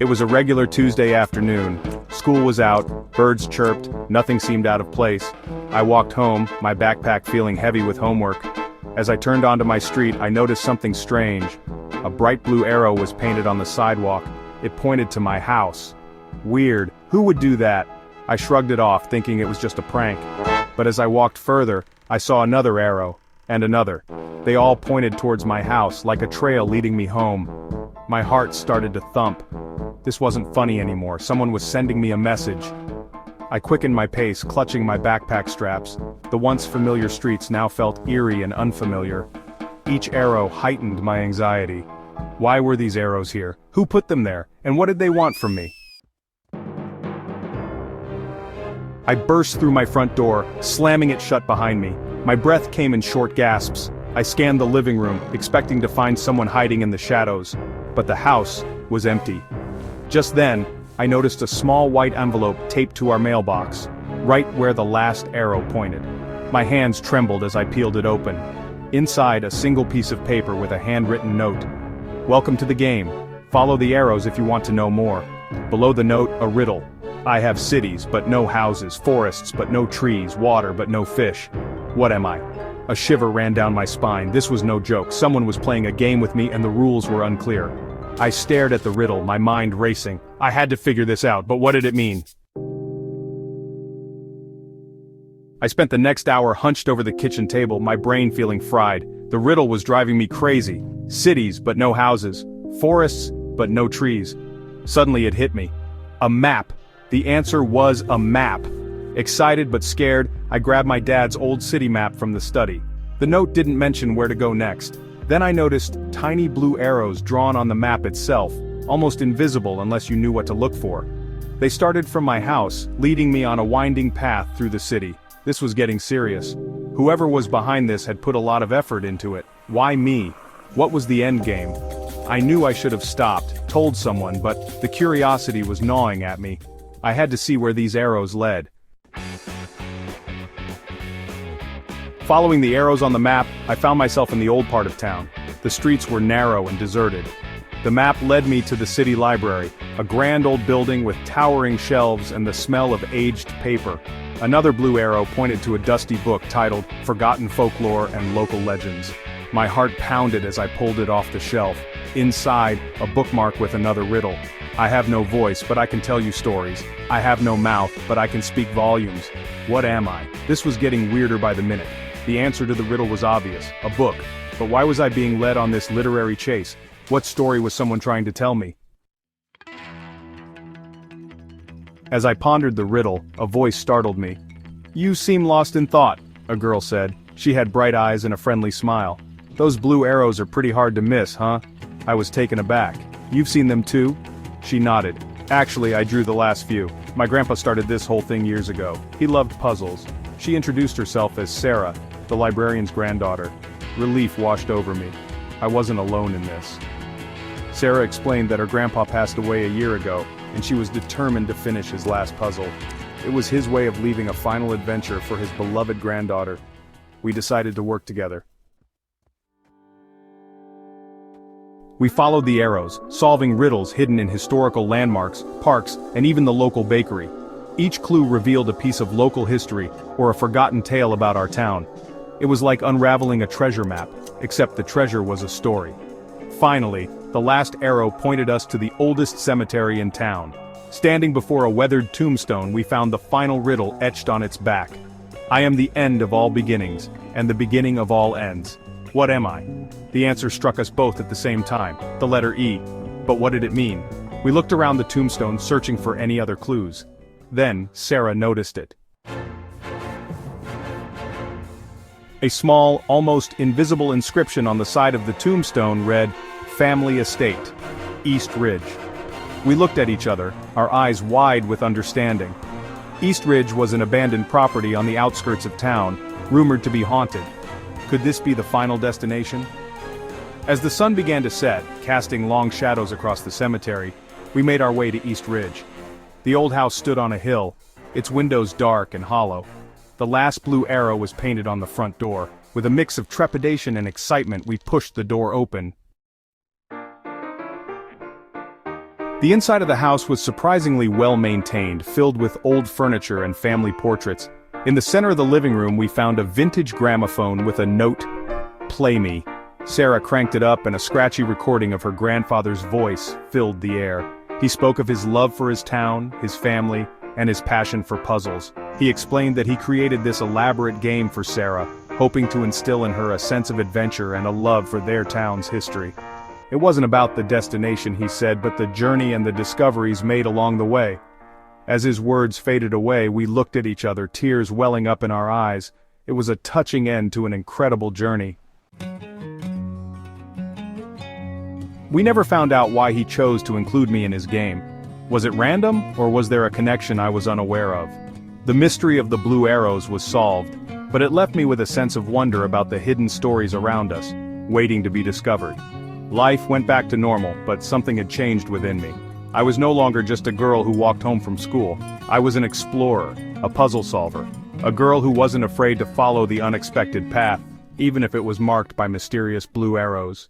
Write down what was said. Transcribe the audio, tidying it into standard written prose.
It was a regular Tuesday afternoon. School was out, birds chirped, nothing seemed out of place. I walked home, my backpack feeling heavy with homework. As I turned onto my street, I noticed something strange. A bright blue arrow was painted on the sidewalk. It pointed to my house. Weird, who would do that? I shrugged it off, thinking it was just a prank. But as I walked further, I saw another arrow, and another. They all pointed towards my house, like a trail leading me home. My heart started to thump. This wasn't funny anymore, someone was sending me a message. I quickened my pace, clutching my backpack straps. The once familiar streets now felt eerie and unfamiliar. Each arrow heightened my anxiety. Why were these arrows here? Who put them there? And what did they want from me? I burst through my front door, slamming it shut behind me. My breath came in short gasps. I scanned the living room, expecting to find someone hiding in the shadows. But the house was empty. Just then, I noticed a small white envelope taped to our mailbox, right where the last arrow pointed. My hands trembled as I peeled it open. Inside, a single piece of paper with a handwritten note. "Welcome to the game. Follow the arrows if you want to know more." Below the note, a riddle. "I have cities, but no houses, forests, but no trees, water, but no fish. What am I?" A shiver ran down my spine. This was no joke. Someone was playing a game with me and the rules were unclear. I stared at the riddle, my mind racing. I had to figure this out, but what did it mean? I spent the next hour hunched over the kitchen table, my brain feeling fried. The riddle was driving me crazy. Cities, but no houses. Forests, but no trees. Suddenly it hit me. A map. The answer was a map. Excited but scared, I grabbed my dad's old city map from the study. The note didn't mention where to go next. Then I noticed tiny blue arrows drawn on the map itself, almost invisible unless you knew what to look for. They started from my house, leading me on a winding path through the city. This was getting serious. Whoever was behind this had put a lot of effort into it. Why me? What was the end game? I knew I should have stopped, told someone, but the curiosity was gnawing at me. I had to see where these arrows led. Following the arrows on the map, I found myself in the old part of town. The streets were narrow and deserted. The map led me to the city library, a grand old building with towering shelves and the smell of aged paper. Another blue arrow pointed to a dusty book titled Forgotten Folklore and Local Legends. My heart pounded as I pulled it off the shelf. Inside, a bookmark with another riddle. "I have no voice, but I can tell you stories. I have no mouth, but I can speak volumes. What am I?" This was getting weirder by the minute. The answer to the riddle was obvious, a book. But why was I being led on this literary chase? What story was someone trying to tell me? As I pondered the riddle, a voice startled me. "You seem lost in thought," a girl said. She had bright eyes and a friendly smile. "Those blue arrows are pretty hard to miss, huh?" I was taken aback. "You've seen them too?" She nodded. "Actually, I drew the last few. My grandpa started this whole thing years ago. He loved puzzles." She introduced herself as Sarah, the librarian's granddaughter. Relief washed over me. I wasn't alone in this. Sarah explained that her grandpa passed away a year ago, and she was determined to finish his last puzzle. It was his way of leaving a final adventure for his beloved granddaughter. We decided to work together. We followed the arrows, solving riddles hidden in historical landmarks, parks, and even the local bakery. Each clue revealed a piece of local history or a forgotten tale about our town. It was like unraveling a treasure map, except the treasure was a story. Finally, the last arrow pointed us to the oldest cemetery in town. Standing before a weathered tombstone, we found the final riddle etched on its back. "I am the end of all beginnings, and the beginning of all ends. What am I?" The answer struck us both at the same time, the letter E. But what did it mean? We looked around the tombstone searching for any other clues. Then, Sarah noticed it. A small, almost invisible inscription on the side of the tombstone read, "Family Estate, East Ridge." We looked at each other, our eyes wide with understanding. East Ridge was an abandoned property on the outskirts of town, rumored to be haunted. Could this be the final destination? As the sun began to set, casting long shadows across the cemetery, we made our way to East Ridge. The old house stood on a hill, its windows dark and hollow. The last blue arrow was painted on the front door. With a mix of trepidation and excitement, we pushed the door open. The inside of the house was surprisingly well maintained, filled with old furniture and family portraits. In the center of the living room we found a vintage gramophone with a note, "Play me." Sarah cranked it up and a scratchy recording of her grandfather's voice filled the air. He spoke of his love for his town, his family, and his passion for puzzles. He explained that he created this elaborate game for Sarah, hoping to instill in her a sense of adventure and a love for their town's history. It wasn't about the destination, he said, but the journey and the discoveries made along the way. As his words faded away, we looked at each other, tears welling up in our eyes. It was a touching end to an incredible journey. We never found out why he chose to include me in his game. Was it random, or was there a connection I was unaware of? The mystery of the blue arrows was solved, but it left me with a sense of wonder about the hidden stories around us, waiting to be discovered. Life went back to normal, but something had changed within me. I was no longer just a girl who walked home from school. I was an explorer, a puzzle solver, a girl who wasn't afraid to follow the unexpected path, even if it was marked by mysterious blue arrows.